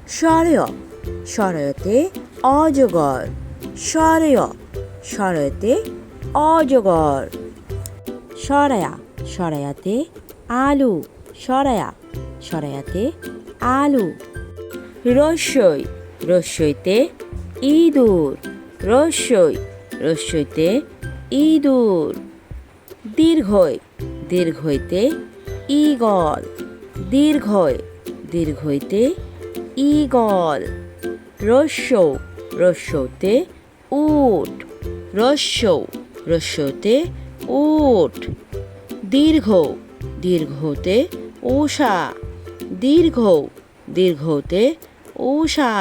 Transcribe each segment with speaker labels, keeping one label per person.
Speaker 1: সরয় সরয়তে অজগর সরয় সরয়তে অজগর সরায়া সরায়াতে আলু সরায়া সরায়াতে আলু রস্যই রস্যইতে ইঁদুর রস্যই রস্যইতে ইঁদুর দীর্ঘই দীর্ঘইতে ঈগল দীর্ঘই দীর্ঘইতে ঈগল রস্য রস্যতে উট রস্য রস্যতে উট দীর্ঘ দীর্ঘতে উষা দীর্ঘ দীর্ঘতে উষা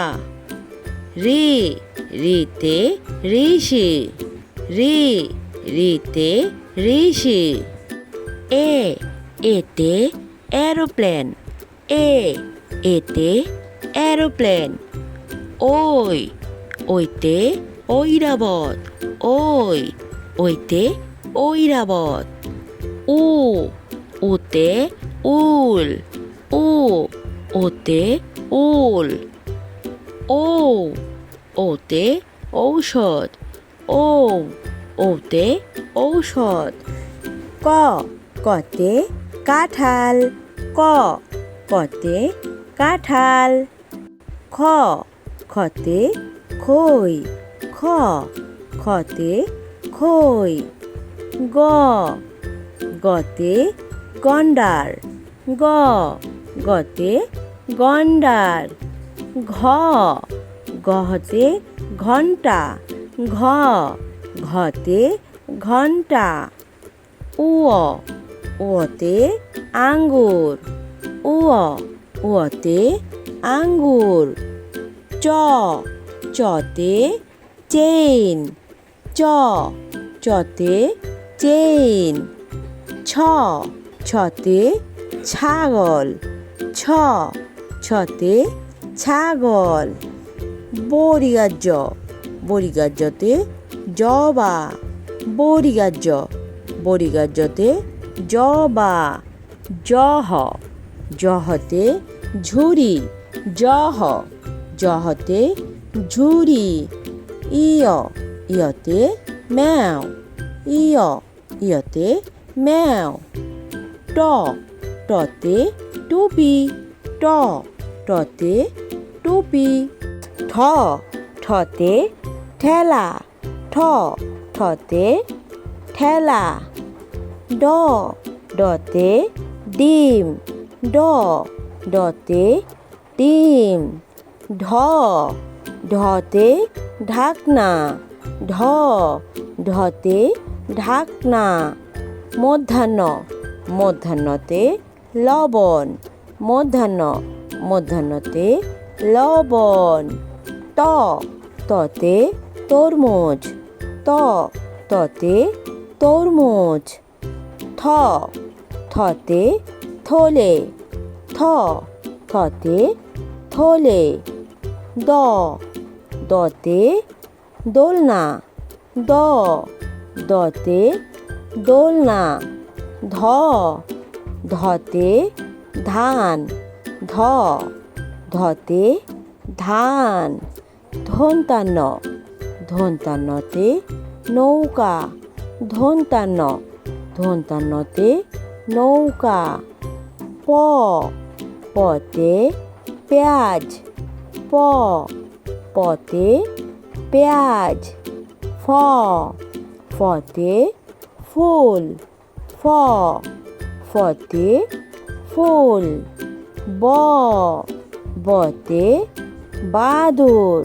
Speaker 1: রি রিতে ঋষি রি রিতে ঋষি এ এতে এরোপ্লেন এতে এরোপ্লেন ওই ওইতে ঐরাবত ওইতে ঐরাবত উতে উল ওতে উল ওতে ঔষধ ওতে ঔষধ কতে কাঁঠাল কতে কাঁঠাল খতে খই খতে খই গতে গন্ডার গতে গন্ডার গহতে ঘন্টা ঘতে ঘন্টা উতে আঙ্গুর উতে আঙ্গুর চতে চেইন চতে চেইন ছতে ছাগল ছতে ছাগল বরিগাজ্য বরিগাজ্যতে জবা বরিগাজ্যতে জবা জহতে ঝুরি জহতে ঝুরি ইয়তে ম্যাও ইয়তে ম্যাও টতে টুপি টতে টুপি ঠতে ঠেলা ঠতে ঠেলা ডতে ডিম ডতে ডিম ঢতে ঢাকনা ঢতে ঢাকনা মধ্যাহ্নতে লবণ মধ্যাহ্নতে লবণ ততে তরমুজ ততে তরমুজ থতে থলে থতে থলে দতে দোলনা দতে দোলনা ধতে ধান ধতে ধান ধন্তান্নতে নৌকা ধন্তান্নতে নৌকা পতে পেঁয়াজ পতে পেঁয়াজ ফতে ফুল ফতে ফুল বতে বাদুর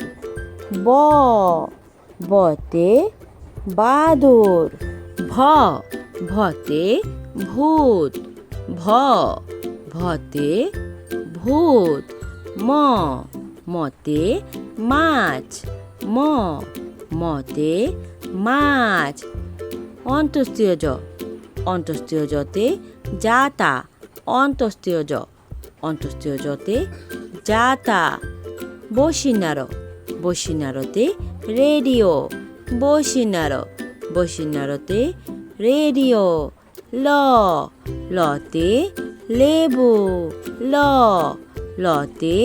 Speaker 1: বতে বাদুর ভতে ভূত ভতে ভূত মতে মাছ মতে মাছ অন্তস্তীয় জতে জাতা অন্তস্তীয় জতে জাতা বসিনারতে রেডিও বসিনারতে রেডিও লতে লেবু লতে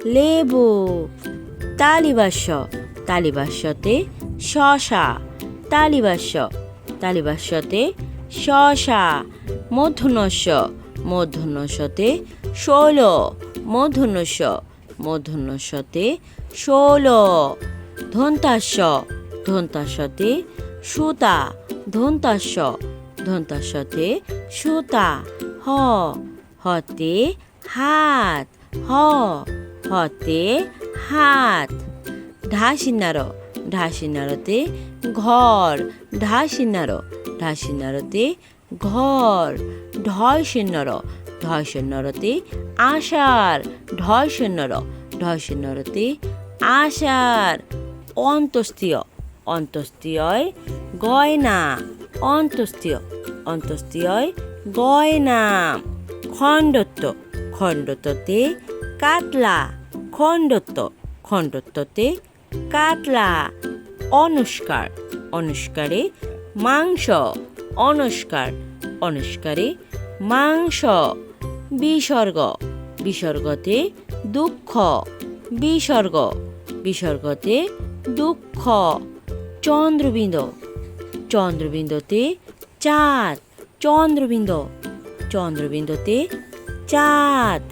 Speaker 1: লেবু তালিবাস্য তালিবাস্যতে শশা তালিবাস্য তালিবাস্যতে শশা মূর্ধন্যস্য মূর্ধন্যস্যতে ষোল মূর্ধন্যস্য মূর্ধন্যস্যতে ষোল দন্তাস্য দন্তাস্যতে সুতা দন্তাস্য দন্তাস্যতে সুতা হ হতে হাত হ হতে হাত ঢাসিনার ঢাসিনারতে ঘর ঢাসিনার ঢাসিনারতে ঘর ঢয়সিন্নর ঢয়সিন্নরতে আষাঢ় ঢয়সিন্নর ঢয়সিন্নরতে আষাঢ় অন্তস্তীয় অন্তস্তীয় গয়না অন্তস্তীয় অন্তস্তীয় গয়না খণ্ডত্ব খণ্ডত্বতে কাতলা খণ্ডত্ব খণ্ডত্বতে কাতলা অনুষ্কার অনুষ্কারে মাংস অনুষ্কার অনুষ্কারে মাংস বিসর্গ বিসর্গতে দুঃখ বিসর্গ বিসর্গতে দুঃখ চন্দ্রবিন্দু চন্দ্রবিন্দুতে চাঁদ চন্দ্রবিন্দু চন্দ্রবিন্দুতে চাঁদ